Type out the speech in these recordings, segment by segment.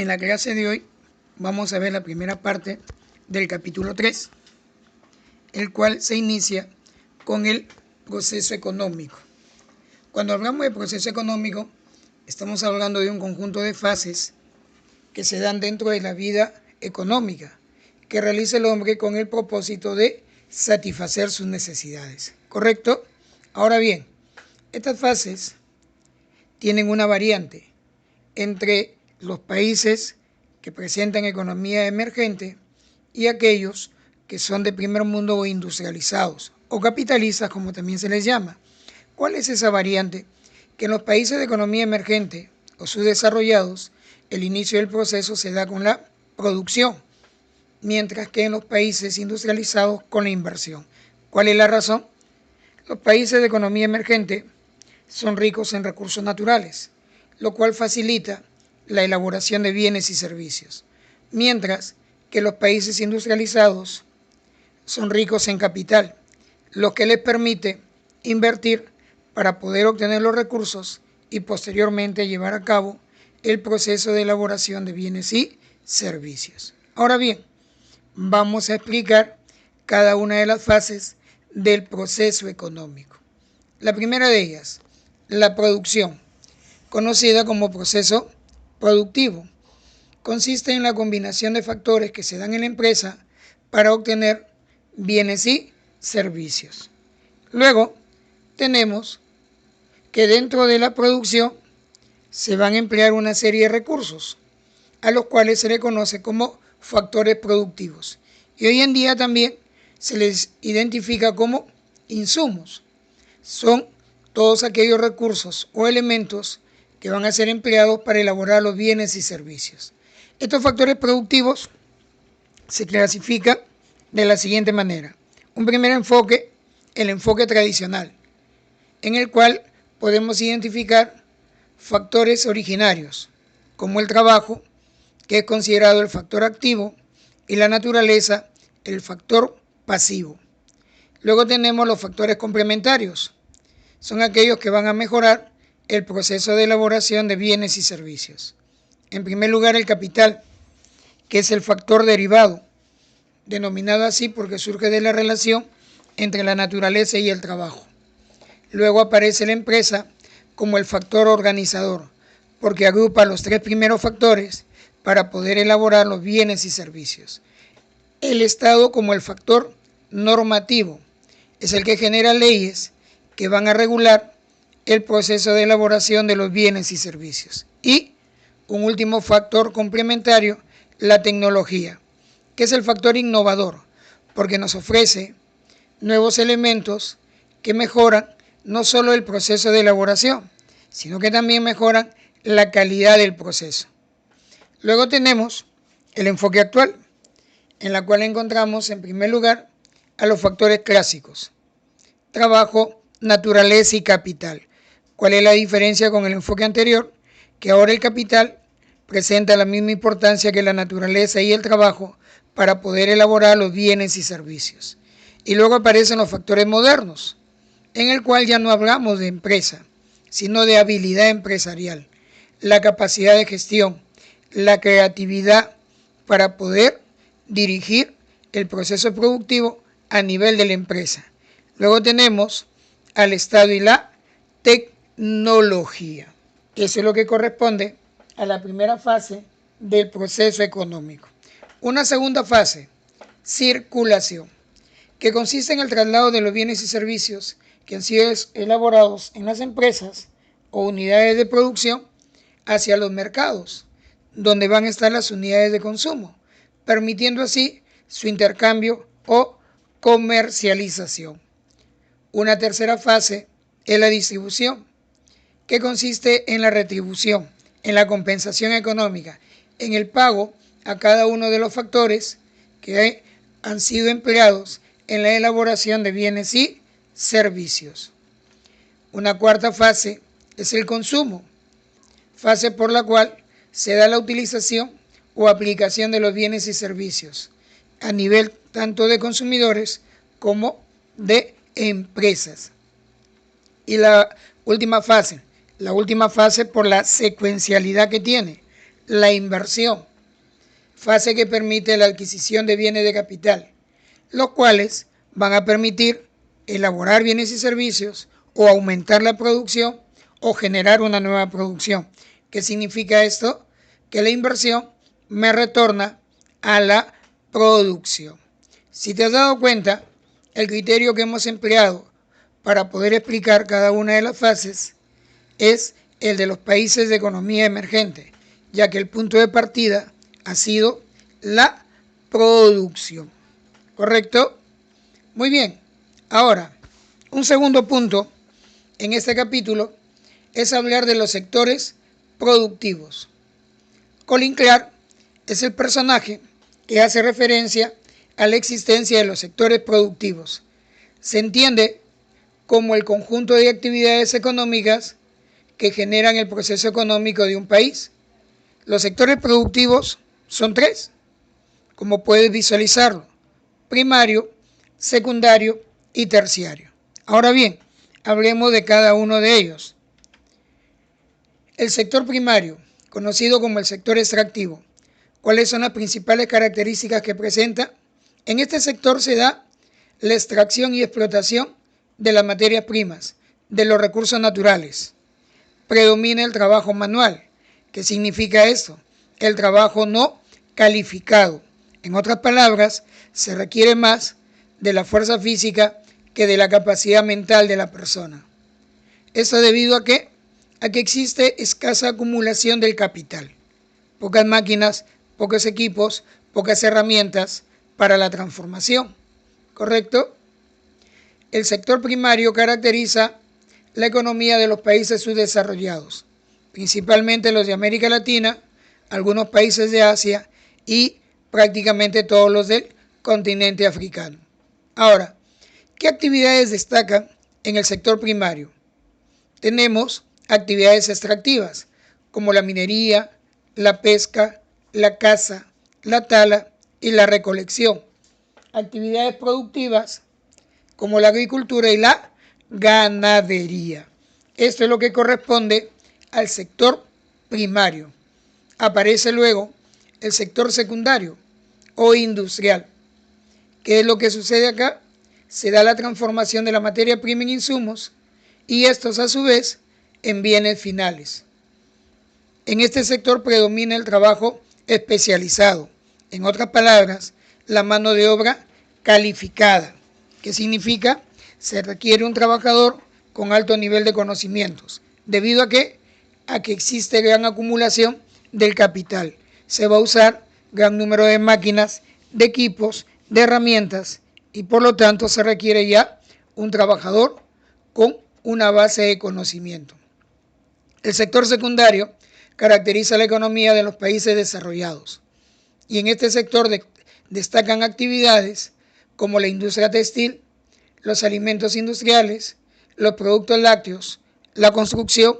En la clase de hoy vamos a ver la primera parte del capítulo 3, el cual se inicia con el proceso económico. Cuando hablamos de proceso económico, estamos hablando de un conjunto de fases que se dan dentro de la vida económica, que realiza el hombre con el propósito de satisfacer sus necesidades. ¿Correcto? Ahora bien, estas fases tienen una variante entre los países que presentan economía emergente y aquellos que son de primer mundo o industrializados o capitalistas, como también se les llama. ¿Cuál es esa variante? Que en los países de economía emergente o subdesarrollados el inicio del proceso se da con la producción, mientras que en los países industrializados con la inversión. ¿Cuál es la razón? Los países de economía emergente son ricos en recursos naturales, lo cual facilita la elaboración de bienes y servicios, mientras que los países industrializados son ricos en capital, lo que les permite invertir para poder obtener los recursos y posteriormente llevar a cabo el proceso de elaboración de bienes y servicios. Ahora bien, vamos a explicar cada una de las fases del proceso económico. La primera de ellas, la producción, conocida como proceso productivo, consiste en la combinación de factores que se dan en la empresa para obtener bienes y servicios. Luego tenemos que dentro de la producción se van a emplear una serie de recursos, a los cuales se le conoce como factores productivos. Y hoy en día también se les identifica como insumos. Son todos aquellos recursos o elementos que van a ser empleados para elaborar los bienes y servicios. Estos factores productivos se clasifican de la siguiente manera. Un primer enfoque, el enfoque tradicional, en el cual podemos identificar factores originarios, como el trabajo, que es considerado el factor activo, y la naturaleza, el factor pasivo. Luego tenemos los factores complementarios. Son aquellos que van a mejorar el proceso de elaboración de bienes y servicios. En primer lugar, el capital, que es el factor derivado, denominado así porque surge de la relación entre la naturaleza y el trabajo. Luego aparece la empresa como el factor organizador, porque agrupa los tres primeros factores para poder elaborar los bienes y servicios. El Estado como el factor normativo, es el que genera leyes que van a regular el proceso de elaboración de los bienes y servicios. Y un último factor complementario, la tecnología, que es el factor innovador, porque nos ofrece nuevos elementos que mejoran no solo el proceso de elaboración, sino que también mejoran la calidad del proceso. Luego tenemos el enfoque actual, en la cual encontramos en primer lugar a los factores clásicos: trabajo, naturaleza y capital. ¿Cuál es la diferencia con el enfoque anterior? Que ahora el capital presenta la misma importancia que la naturaleza y el trabajo para poder elaborar los bienes y servicios. Y luego aparecen los factores modernos, en el cual ya no hablamos de empresa, sino de habilidad empresarial, la capacidad de gestión, la creatividad para poder dirigir el proceso productivo a nivel de la empresa. Luego tenemos al Estado y la tecnología. Eso es lo que corresponde a la primera fase del proceso económico. Una segunda fase, circulación, que consiste en el traslado de los bienes y servicios que han sido elaborados en las empresas o unidades de producción hacia los mercados, donde van a estar las unidades de consumo, permitiendo así su intercambio o comercialización. Una tercera fase es la distribución, que consiste en la retribución, en la compensación económica, en el pago a cada uno de los factores que han sido empleados en la elaboración de bienes y servicios. Una cuarta fase es el consumo, fase por la cual se da la utilización o aplicación de los bienes y servicios a nivel tanto de consumidores como de empresas. Y la última fase por la secuencialidad que tiene, la inversión, fase que permite la adquisición de bienes de capital, los cuales van a permitir elaborar bienes y servicios o aumentar la producción o generar una nueva producción. ¿Qué significa esto? Que la inversión me retorna a la producción. Si te has dado cuenta, el criterio que hemos empleado para poder explicar cada una de las fases es el de los países de economía emergente, ya que el punto de partida ha sido la producción. ¿Correcto? Muy bien. Ahora, un segundo punto en este capítulo es hablar de los sectores productivos. Colin Clark es el personaje que hace referencia a la existencia de los sectores productivos. Se entiende como el conjunto de actividades económicas que generan el proceso económico de un país. Los sectores productivos son tres, como puedes visualizarlo: primario, secundario y terciario. Ahora bien, hablemos de cada uno de ellos. El sector primario, conocido como el sector extractivo. ¿Cuáles son las principales características que presenta? En este sector se da la extracción y explotación de las materias primas, de los recursos naturales. Predomina el trabajo manual. ¿Qué significa esto? El trabajo no calificado. En otras palabras, se requiere más de la fuerza física que de la capacidad mental de la persona. ¿Esto debido a qué? A que existe escasa acumulación del capital. Pocas máquinas, pocos equipos, pocas herramientas para la transformación. ¿Correcto? El sector primario caracteriza la economía de los países subdesarrollados, principalmente los de América Latina, algunos países de Asia y prácticamente todos los del continente africano. Ahora, ¿qué actividades destacan en el sector primario? Tenemos actividades extractivas, como la minería, la pesca, la caza, la tala y la recolección. Actividades productivas, como la agricultura y la ganadería. Esto es lo que corresponde al sector primario. Aparece luego el sector secundario o industrial. ¿Qué es lo que sucede acá? Se da la transformación de la materia prima en insumos y estos a su vez en bienes finales. En este sector predomina el trabajo especializado, en otras palabras, la mano de obra calificada. ¿Qué significa? Se requiere un trabajador con alto nivel de conocimientos. ¿Debido a qué? A que existe gran acumulación del capital. Se va a usar gran número de máquinas, de equipos, de herramientas y por lo tanto se requiere ya un trabajador con una base de conocimiento. El sector secundario caracteriza la economía de los países desarrollados y en este sector destacan actividades como la industria textil, los alimentos industriales, los productos lácteos, la construcción,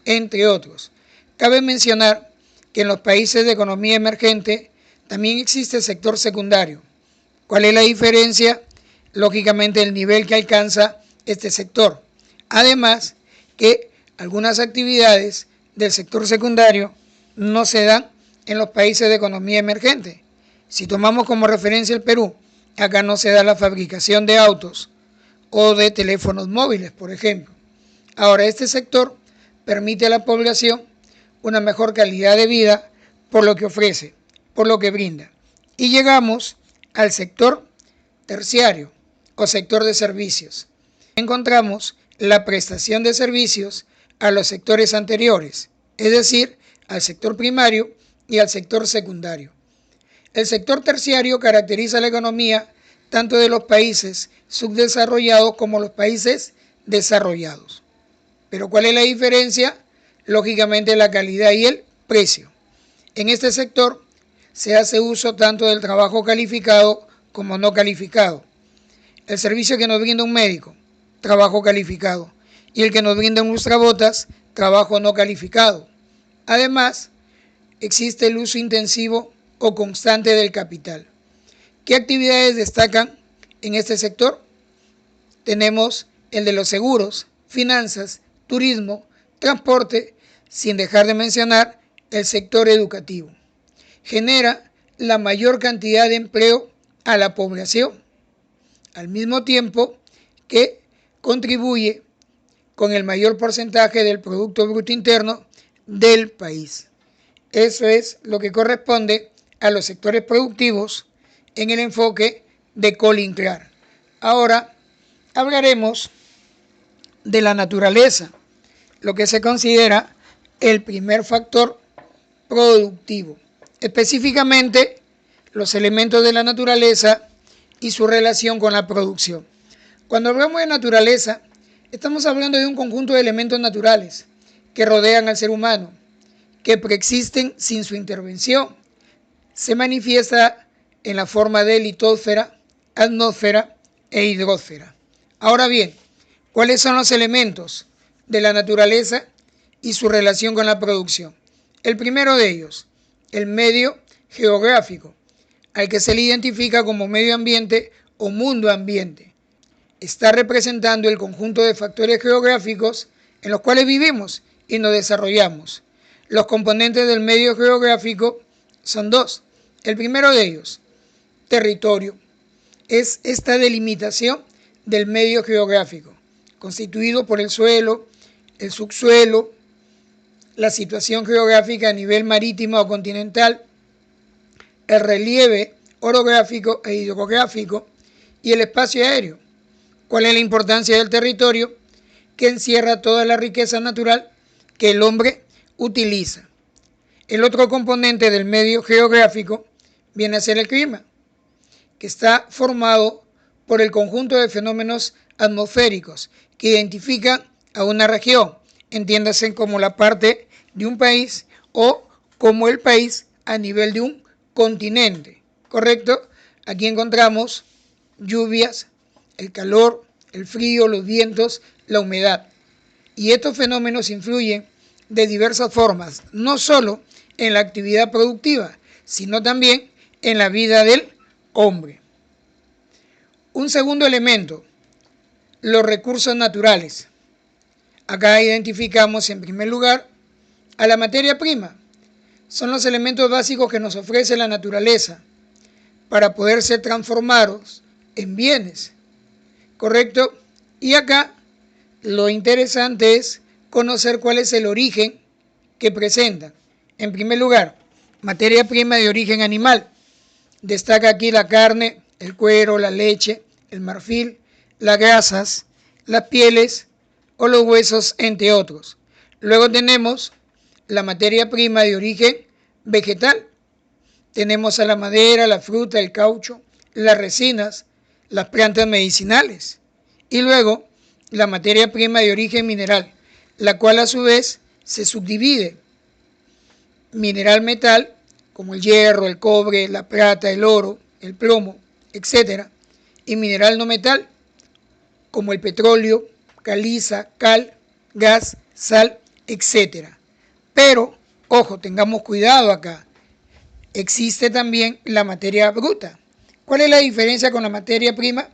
entre otros. Cabe mencionar que en los países de economía emergente también existe el sector secundario. ¿Cuál es la diferencia? Lógicamente el nivel que alcanza este sector. Además que algunas actividades del sector secundario no se dan en los países de economía emergente. Si tomamos como referencia el Perú, acá no se da la fabricación de autos o de teléfonos móviles, por ejemplo. Ahora, este sector permite a la población una mejor calidad de vida por lo que ofrece, por lo que brinda. Y llegamos al sector terciario o sector de servicios. Encontramos la prestación de servicios a los sectores anteriores, es decir, al sector primario y al sector secundario. El sector terciario caracteriza la economía tanto de los países subdesarrollados como los países desarrollados. Pero ¿cuál es la diferencia? Lógicamente la calidad y el precio. En este sector se hace uso tanto del trabajo calificado como no calificado. El servicio que nos brinda un médico, trabajo calificado, y el que nos brinda un lustrabotas, trabajo no calificado. Además, existe el uso intensivo o constante del capital. ¿Qué actividades destacan en este sector? Tenemos el de los seguros, finanzas, turismo, transporte, sin dejar de mencionar el sector educativo. Genera la mayor cantidad de empleo a la población, al mismo tiempo que contribuye con el mayor porcentaje del Producto Bruto Interno del país. Eso es lo que corresponde a los sectores productivos en el enfoque de Colin Clark. Ahora hablaremos de la naturaleza, lo que se considera el primer factor productivo, específicamente los elementos de la naturaleza y su relación con la producción. Cuando hablamos de naturaleza, estamos hablando de un conjunto de elementos naturales que rodean al ser humano, que preexisten sin su intervención. Se manifiesta en la forma de litosfera, atmósfera e hidrosfera. Ahora bien, ¿cuáles son los elementos de la naturaleza y su relación con la producción? El primero de ellos, el medio geográfico, al que se le identifica como medio ambiente o mundo ambiente. Está representando el conjunto de factores geográficos en los cuales vivimos y nos desarrollamos. Los componentes del medio geográfico son dos. El primero de ellos, territorio, es esta delimitación del medio geográfico, constituido por el suelo, el subsuelo, la situación geográfica a nivel marítimo o continental, el relieve orográfico e hidrográfico y el espacio aéreo. ¿Cuál es la importancia del territorio? Que encierra toda la riqueza natural que el hombre utiliza. El otro componente del medio geográfico viene a ser el clima, que está formado por el conjunto de fenómenos atmosféricos que identifican a una región, entiéndase como la parte de un país o como el país a nivel de un continente, ¿correcto? Aquí encontramos lluvias, el calor, el frío, los vientos, la humedad. Y estos fenómenos influyen de diversas formas, no solo en la actividad productiva, sino también en la vida del hombre. Un segundo elemento, los recursos naturales. Acá identificamos en primer lugar a la materia prima. Son los elementos básicos que nos ofrece la naturaleza para poder ser transformados en bienes, ¿correcto? Y acá lo interesante es conocer cuál es el origen que presentan. En primer lugar, materia prima de origen animal. Destaca aquí la carne, el cuero, la leche, el marfil, las grasas, las pieles o los huesos, entre otros. Luego tenemos la materia prima de origen vegetal. Tenemos a la madera, la fruta, el caucho, las resinas, las plantas medicinales. Y luego la materia prima de origen mineral, la cual a su vez se subdivide. Mineral metal, como el hierro, el cobre, la plata, el oro, el plomo, etc. Y mineral no metal, como el petróleo, caliza, cal, gas, sal, etc. Pero, ojo, tengamos cuidado acá. Existe también la materia bruta. ¿Cuál es la diferencia con la materia prima?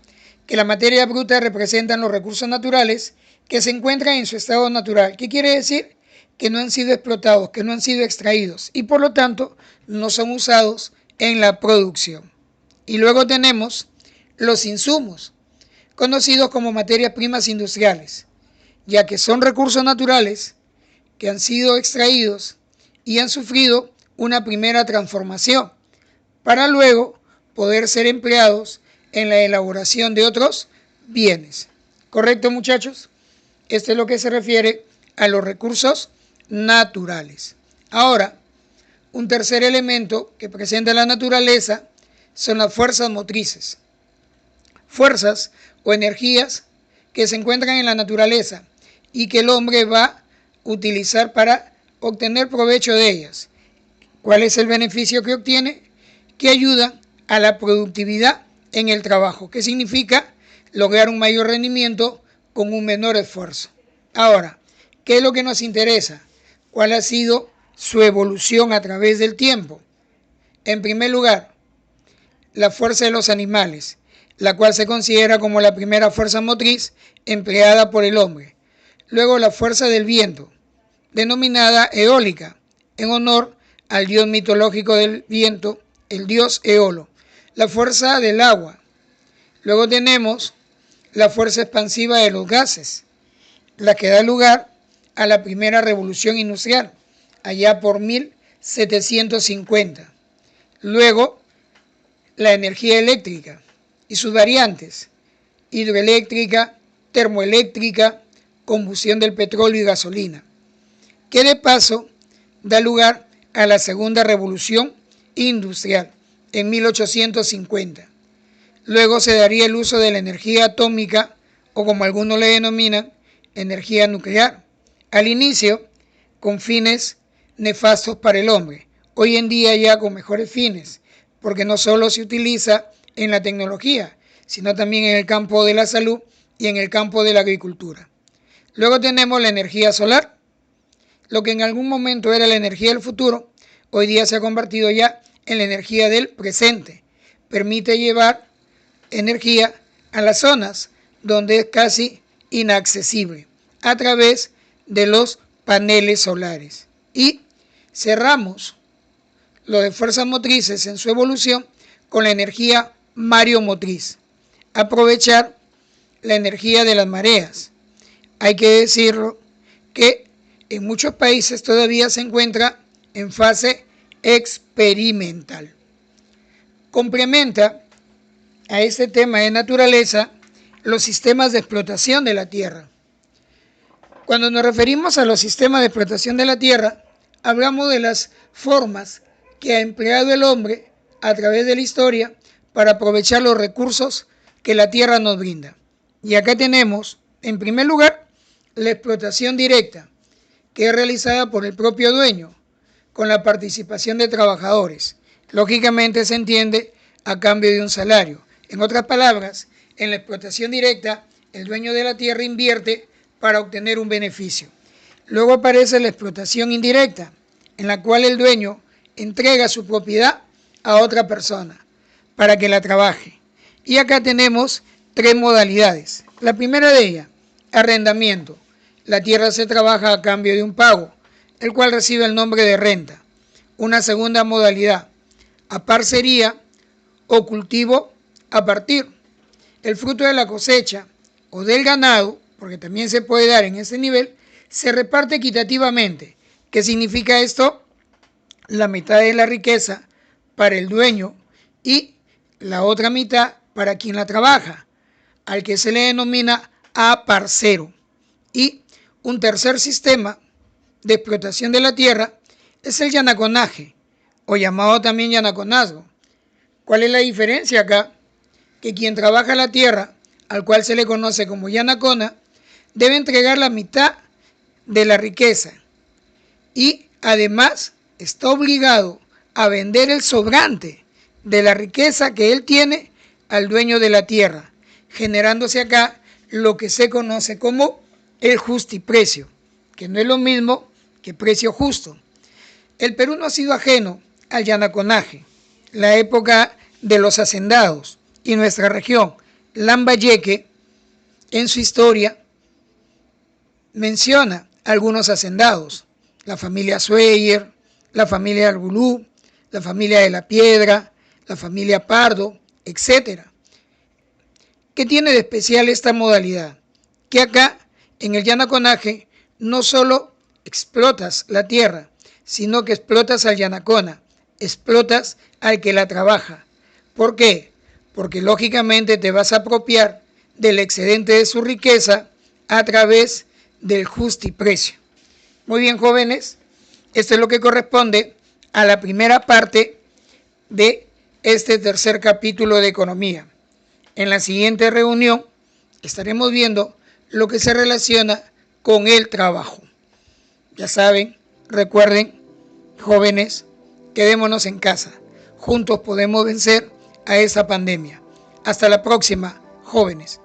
Que la materia bruta representan los recursos naturales que se encuentran en su estado natural. ¿Qué quiere decir? Que no han sido explotados, que no han sido extraídos y por lo tanto no son usados en la producción. Y luego tenemos los insumos, conocidos como materias primas industriales, ya que son recursos naturales que han sido extraídos y han sufrido una primera transformación para luego poder ser empleados en la elaboración de otros bienes. ¿Correcto, muchachos? Esto es lo que se refiere a los recursos naturales. Ahora, un tercer elemento que presenta la naturaleza son las fuerzas motrices. Fuerzas o energías que se encuentran en la naturaleza y que el hombre va a utilizar para obtener provecho de ellas. ¿Cuál es el beneficio que obtiene? Que ayuda a la productividad en el trabajo. ¿Qué significa? Lograr un mayor rendimiento con un menor esfuerzo. Ahora, ¿qué es lo que nos interesa? ¿Cuál ha sido su evolución a través del tiempo? En primer lugar, la fuerza de los animales, la cual se considera como la primera fuerza motriz empleada por el hombre. Luego la fuerza del viento, denominada eólica, en honor al dios mitológico del viento, el dios Eolo. La fuerza del agua. Luego tenemos la fuerza expansiva de los gases, la que da lugar a la primera revolución industrial, allá por 1750. Luego, la energía eléctrica y sus variantes, hidroeléctrica, termoeléctrica, combustión del petróleo y gasolina, que de paso da lugar a la segunda revolución industrial en 1850. Luego se daría el uso de la energía atómica, o como algunos le denominan, energía nuclear, al inicio con fines nefastos para el hombre, hoy en día ya con mejores fines, porque no solo se utiliza en la tecnología, sino también en el campo de la salud y en el campo de la agricultura. Luego tenemos la energía solar, lo que en algún momento era la energía del futuro, hoy día se ha convertido ya en la energía del presente. Permite llevar energía a las zonas donde es casi inaccesible a través de los paneles solares. Y cerramos lo de fuerzas motrices en su evolución con la energía mareomotriz. Aprovechar la energía de las mareas. Hay que decirlo que en muchos países todavía se encuentra en fase experimental. Complementa a este tema de naturaleza los sistemas de explotación de la tierra. Cuando nos referimos a los sistemas de explotación de la tierra, hablamos de las formas que ha empleado el hombre a través de la historia para aprovechar los recursos que la tierra nos brinda. Y acá tenemos, en primer lugar, la explotación directa, que es realizada por el propio dueño, con la participación de trabajadores. Lógicamente se entiende a cambio de un salario. En otras palabras, en la explotación directa, el dueño de la tierra invierte para obtener un beneficio. Luego aparece la explotación indirecta, en la cual el dueño entrega su propiedad a otra persona para que la trabaje. Y acá tenemos tres modalidades. La primera de ellas, arrendamiento. La tierra se trabaja a cambio de un pago, el cual recibe el nombre de renta. Una segunda modalidad, aparcería o cultivo a partir. El fruto de la cosecha o del ganado, porque también se puede dar en ese nivel, se reparte equitativamente. ¿Qué significa esto? La mitad de la riqueza para el dueño y la otra mitad para quien la trabaja, al que se le denomina aparcero. Y un tercer sistema de explotación de la tierra es el yanaconaje, o llamado también yanaconazgo. ¿Cuál es la diferencia acá? Que quien trabaja la tierra, al cual se le conoce como yanacona, debe entregar la mitad de la riqueza y además está obligado a vender el sobrante de la riqueza que él tiene al dueño de la tierra, generándose acá lo que se conoce como el justiprecio, que no es lo mismo que precio justo. El Perú no ha sido ajeno al yanaconaje, la época de los hacendados, y nuestra región, Lambayeque, en su historia menciona algunos hacendados, la familia Sueyer, la familia Arbulú, la familia de la Piedra, la familia Pardo, etc. ¿Qué tiene de especial esta modalidad? Que acá, en el yanaconaje, no solo explotas la tierra, sino que explotas al yanacona, explotas al que la trabaja. ¿Por qué? Porque lógicamente te vas a apropiar del excedente de su riqueza a través del justiprecio. Muy bien, jóvenes, esto es lo que corresponde a la primera parte de este tercer capítulo de economía. En la siguiente reunión estaremos viendo lo que se relaciona con el trabajo. Ya saben, recuerden, jóvenes, quedémonos en casa. Juntos podemos vencer a esta pandemia. Hasta la próxima, jóvenes.